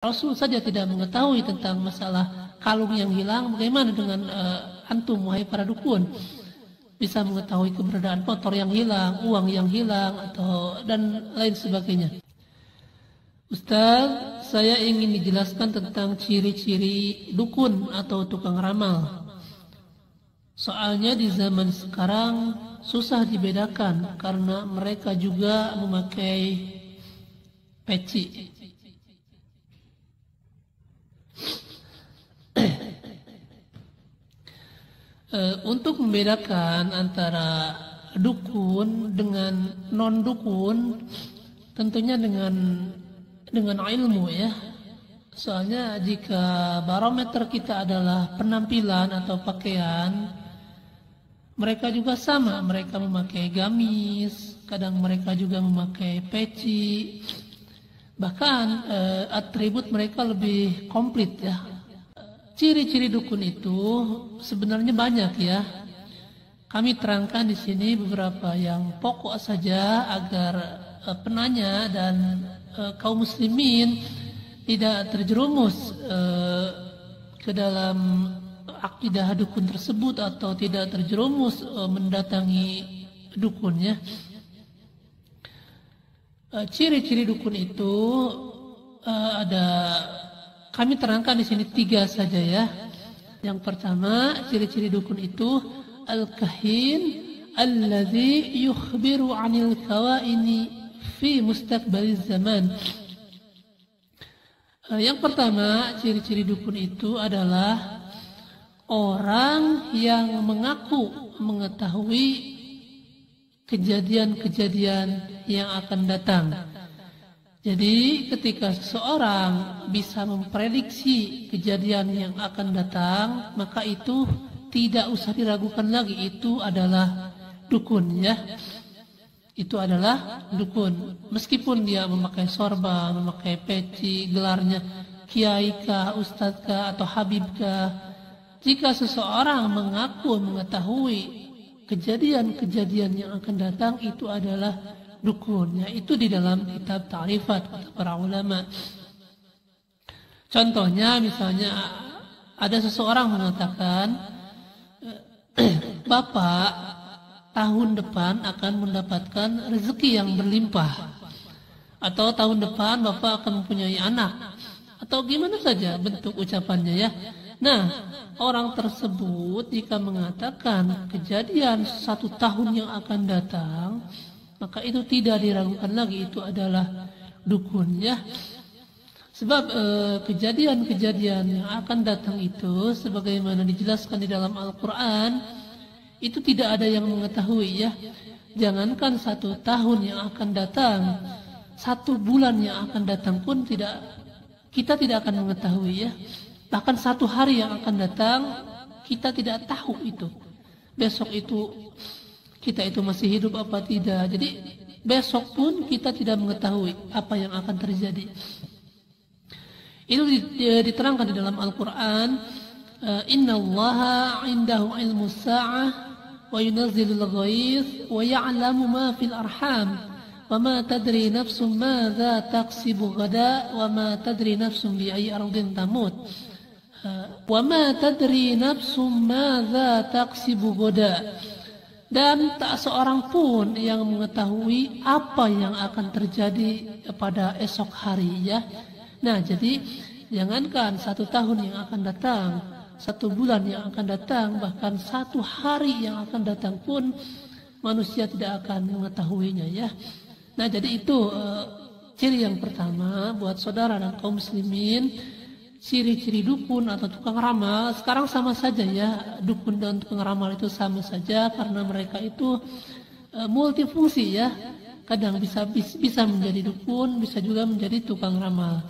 Rasul saja tidak mengetahui tentang masalah kalung yang hilang, bagaimana dengan antum, wahai para dukun? Bisa mengetahui keberadaan motor yang hilang, uang yang hilang, atau dan lain sebagainya. Ustaz, saya ingin dijelaskan tentang ciri-ciri dukun atau tukang ramal. Soalnya di zaman sekarang susah dibedakan karena mereka juga memakai peci. Untuk membedakan antara dukun dengan non dukun, tentunya dengan ilmu ya. Soalnya jika barometer kita adalah penampilan atau pakaian, mereka juga sama. Mereka memakai gamis, kadang mereka juga memakai peci. Bahkan atribut mereka lebih komplit ya. Ciri-ciri dukun itu sebenarnya banyak ya. Kami terangkan di sini beberapa yang pokok saja agar penanya dan kaum muslimin tidak terjerumus ke dalam akidah dukun tersebut atau tidak terjerumus mendatangi dukunnya. Ciri-ciri dukun itu ada, kami terangkan di sini 3 saja ya. Yang pertama, ciri-ciri dukun itu al-kahin alladzi yukhbiru 'anil kawaini fi mustaqbaliz zaman. Yang pertama, ciri-ciri dukun itu adalah orang yang mengaku mengetahui kejadian-kejadian yang akan datang. Jadi ketika seseorang bisa memprediksi kejadian yang akan datang, maka itu tidak usah diragukan lagi, itu adalah dukun ya. Itu adalah dukun. Meskipun dia memakai sorban, memakai peci, gelarnya kiai kah, ustadz kah, atau habib kah. Jika seseorang mengaku mengetahui kejadian-kejadian yang akan datang, itu adalah dukun. Ya, itu di dalam kitab ta'rifat kata para ulama. Contohnya misalnya ada seseorang mengatakan, Bapak tahun depan akan mendapatkan rezeki yang berlimpah, atau tahun depan Bapak akan mempunyai anak, atau gimana saja bentuk ucapannya ya. Nah, orang tersebut jika mengatakan kejadian 1 tahun yang akan datang, maka itu tidak diragukan lagi, itu adalah dukun ya. Sebab kejadian-kejadian yang akan datang itu sebagaimana dijelaskan di dalam Al-Quran, itu tidak ada yang mengetahui ya. Jangankan 1 tahun yang akan datang, 1 bulan yang akan datang pun kita tidak akan mengetahui ya. Bahkan 1 hari yang akan datang, kita tidak tahu itu. Besok itu kita itu masih hidup apa tidak. Jadi besok pun kita tidak mengetahui apa yang akan terjadi. Itu diterangkan di dalam Al-Quran. Inna Allaha indahu ilmu sa'ah wa yunazzilul ghaith wa ya'lamu ma fil arham wa ma tadri nafsum madza taksibu gada wa ma tadri nafsum bi ayyi ardin tamut wa ma tadri nafsum madza taksibu gada. Dan tak seorang pun yang mengetahui apa yang akan terjadi pada esok hari ya. Nah, jadi jangankan 1 tahun yang akan datang, 1 bulan yang akan datang, bahkan 1 hari yang akan datang pun manusia tidak akan mengetahuinya ya. Nah, jadi itu ciri yang pertama buat saudara dan kaum muslimin. Ciri-ciri dukun atau tukang ramal sekarang sama saja ya. Dukun dan tukang ramal itu sama saja karena mereka itu multifungsi ya. Kadang bisa menjadi dukun, bisa juga menjadi tukang ramal.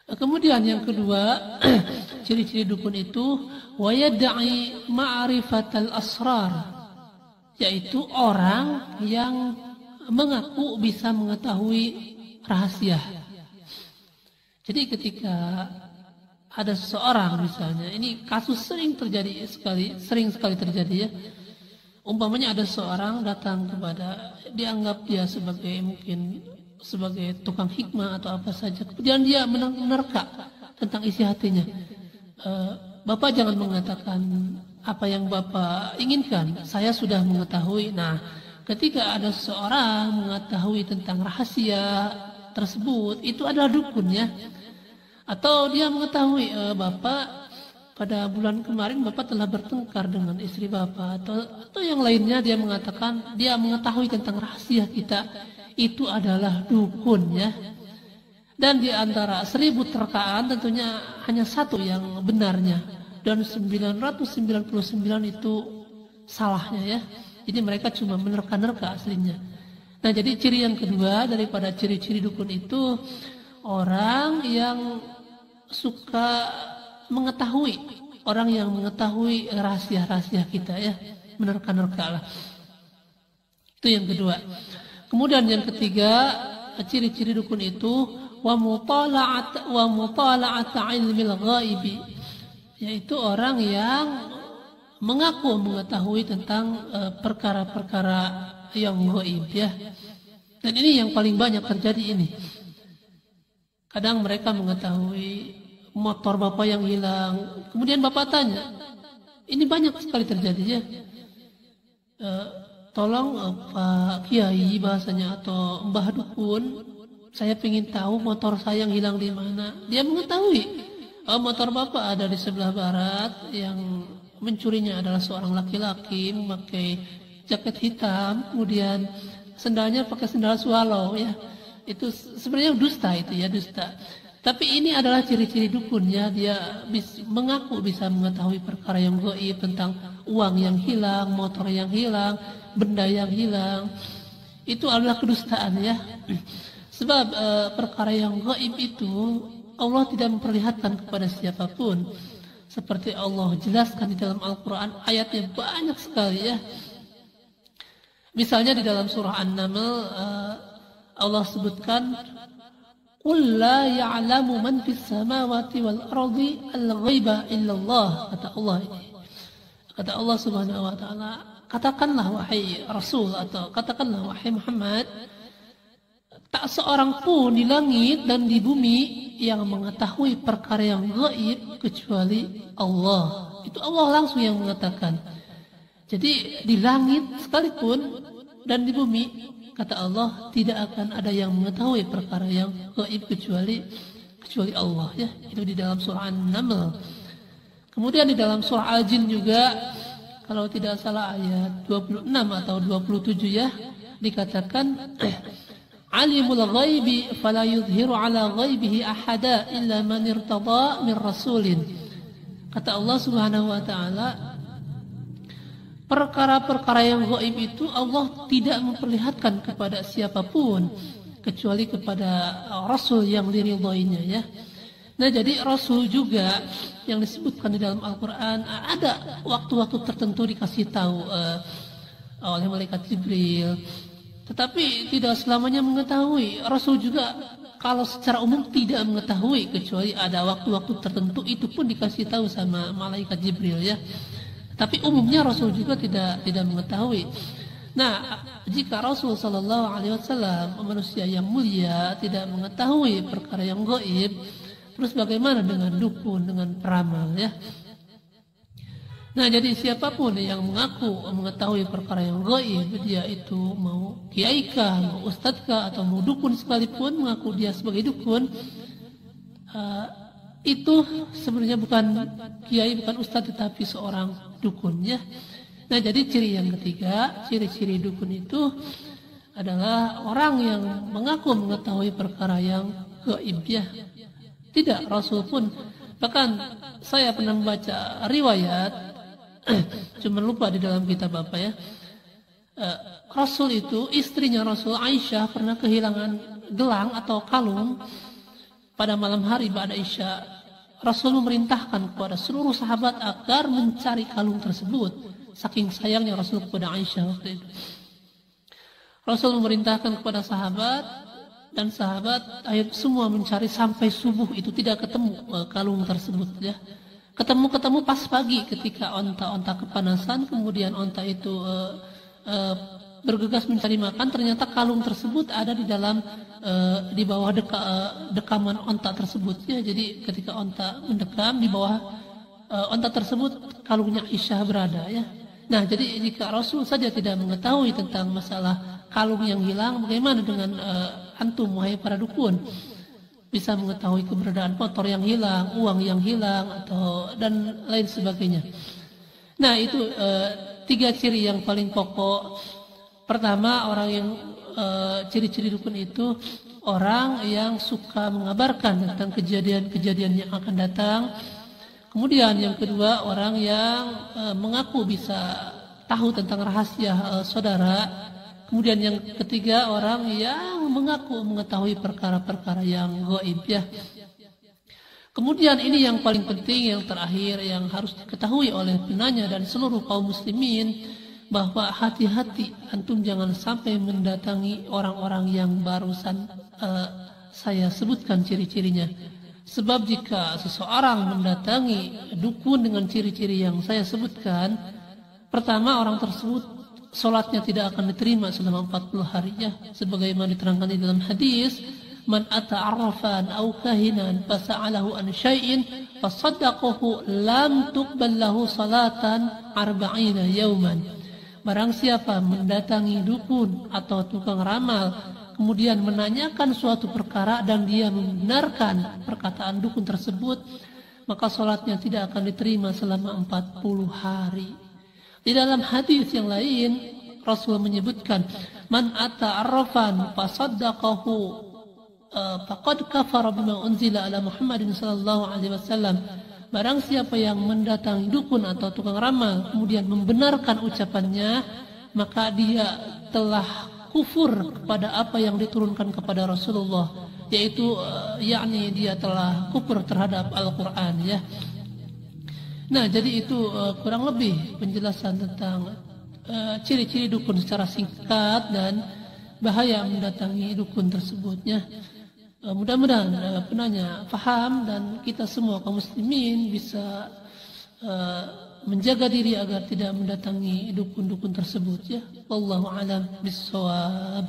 Kemudian yang kedua, ciri-ciri dukun itu wa yad'i ma'rifatal asrar, yaitu orang yang mengaku bisa mengetahui rahasia. Jadi ketika ada seseorang misalnya, ini kasus sering sekali terjadi ya. Umpamanya ada seseorang datang kepada, dianggap dia sebagai mungkin sebagai tukang hikmah atau apa saja. Kemudian dia menerka tentang isi hatinya. Bapak jangan mengatakan apa yang Bapak inginkan. Saya sudah mengetahui. Nah, ketika ada seseorang mengetahui tentang rahasia tersebut, itu adalah dukun ya. Atau dia mengetahui Bapak pada bulan kemarin Bapak telah bertengkar dengan istri Bapak, atau yang lainnya, dia mengatakan dia mengetahui tentang rahasia kita, itu adalah dukun ya. Dan di antara 1000 terkaan tentunya hanya satu yang benarnya, dan 999 itu salahnya ya. Jadi mereka cuma menerka-nerka aslinya. Nah, jadi ciri yang kedua daripada ciri-ciri dukun itu, orang yang suka mengetahui, orang yang mengetahui rahasia-rahasia kita ya, menerka-nerka lah. Itu yang kedua. Kemudian yang ketiga, ciri-ciri dukun itu wa mutala'at ilmil ghaibi, yaitu orang yang mengaku mengetahui tentang perkara-perkara yang gaib ya. Dan ini yang paling banyak terjadi ini. Kadang mereka mengetahui motor Bapak yang hilang, kemudian Bapak tanya, ini banyak sekali terjadi ya. Tolong Pak Kiai bahasanya atau Mbah Dukun, saya ingin tahu motor saya yang hilang di mana. Dia mengetahui, motor Bapak ada di sebelah barat, yang mencurinya adalah seorang laki-laki memakai jaket hitam, kemudian sendalnya pakai sendal swallow ya. Itu sebenarnya dusta itu ya, dusta. Tapi ini adalah ciri-ciri dukunnya, dia mengaku bisa mengetahui perkara yang gaib tentang uang yang hilang, motor yang hilang, benda yang hilang. Itu adalah kedustaan ya. Sebab perkara yang gaib itu Allah tidak memperlihatkan kepada siapapun. Seperti Allah jelaskan di dalam Al-Quran, ayatnya banyak sekali ya. Misalnya di dalam surah An-Naml, Allah sebutkan, Qul la ya'lamu man fis samawati wal ardi al-ghaiba illallah. Kata Allah ini. Kata Allah Subhanahu wa taala, katakanlah wahai Rasul, atau katakanlah wahai Muhammad, tak seorang pun di langit dan di bumi yang mengetahui perkara yang gaib kecuali Allah. Itu Allah langsung yang mengatakan. Jadi di langit sekalipun dan di bumi, kata Allah, tidak akan ada yang mengetahui perkara yang gaib kecuali Allah ya. Itu di dalam surah An-Naml. Kemudian di dalam surah Al-Jin juga, kalau tidak salah ayat 26 atau 27 ya, dikatakan Alimul ghaibi fala yudhiru ala ghaibihi ahada illa man irtada min rasulin. Kata Allah Subhanahu wa taala, perkara-perkara yang gaib itu Allah tidak memperlihatkan kepada siapapun kecuali kepada Rasul yang diridhoinya ya. Nah, jadi Rasul juga yang disebutkan di dalam Al-Quran, ada waktu-waktu tertentu dikasih tahu oleh malaikat Jibril, tetapi tidak selamanya mengetahui. Rasul juga kalau secara umum tidak mengetahui, kecuali ada waktu-waktu tertentu, itu pun dikasih tahu sama malaikat Jibril ya. Tapi umumnya Rasul juga tidak mengetahui. Nah, jika Rasul Sallallahu Alaihi Wasallam manusia yang mulia tidak mengetahui perkara yang gaib, terus bagaimana dengan dukun, dengan peramal ya? Nah, jadi siapapun yang mengaku mengetahui perkara yang gaib, dia itu mau kiai kah, mau ustadz kah, atau mau dukun sekalipun, mengaku dia sebagai dukun, itu sebenarnya bukan kiai, bukan ustadz, tetapi seorang dukun ya. Nah, jadi ciri yang ketiga, ciri-ciri dukun itu adalah orang yang mengaku mengetahui perkara yang gaib ya. Tidak, Rasul pun, bahkan saya pernah membaca riwayat, cuma lupa di dalam kitab apa ya, Rasul itu, istrinya Rasul Aisyah pernah kehilangan gelang atau kalung pada malam hari ba'da Isya. Rasul memerintahkan kepada seluruh sahabat agar mencari kalung tersebut. Saking sayangnya Rasul kepada Aisyah waktu itu. Rasul memerintahkan kepada sahabat, dan sahabat semua mencari sampai subuh, itu tidak ketemu kalung tersebut ya. Ketemu pas pagi ketika onta kepanasan, kemudian onta itu bergegas mencari makan, ternyata kalung tersebut ada di dalam di bawah dekaman onta tersebut. Ya, jadi ketika onta mendekam, di bawah onta tersebut kalungnya Aisyah berada. Ya. Nah, jadi jika Rasul saja tidak mengetahui tentang masalah kalung yang hilang, bagaimana dengan antum, wahai para dukun? Bisa mengetahui keberadaan motor yang hilang, uang yang hilang, atau dan lain sebagainya. Nah, itu 3 ciri yang paling pokok. Pertama, orang yang ciri-ciri dukun itu orang yang suka mengabarkan tentang kejadian-kejadian yang akan datang. Kemudian yang kedua, orang yang mengaku bisa tahu tentang rahasia saudara. Kemudian yang ketiga, orang yang mengaku mengetahui perkara-perkara yang gaib, ya. Kemudian ini yang paling penting, yang terakhir yang harus diketahui oleh penanya dan seluruh kaum muslimin, bahwa hati-hati antum jangan sampai mendatangi orang-orang yang barusan saya sebutkan ciri-cirinya. Sebab jika seseorang mendatangi dukun dengan ciri-ciri yang saya sebutkan, pertama, orang tersebut solatnya tidak akan diterima selama 40 hari, ya. Sebagaimana diterangkan di dalam hadis, man ata arrafan aw kahinan fasa'alahu an syai'in fasaddaqahu lam tuqbal lahu salatan 40 yawman. Barang siapa mendatangi dukun atau tukang ramal, kemudian menanyakan suatu perkara dan dia membenarkan perkataan dukun tersebut, maka sholatnya tidak akan diterima selama 40 hari. Di dalam hadis yang lain, Rasul menyebutkan, man ata arrafan fasaddaqahu faqad kafara bima unzila ala Muhammadin sallallahu alaihi wasallam. Barang siapa yang mendatangi dukun atau tukang ramal kemudian membenarkan ucapannya, maka dia telah kufur kepada apa yang diturunkan kepada Rasulullah, yaitu yakni dia telah kufur terhadap Al-Qur'an, ya. Nah, jadi itu kurang lebih penjelasan tentang ciri-ciri dukun secara singkat dan bahaya mendatangi dukun tersebutnya. Mudah-mudahan penanya paham dan kita semua kaum muslimin bisa menjaga diri agar tidak mendatangi dukun-dukun tersebut, ya. Wallahu a'lam bissawab.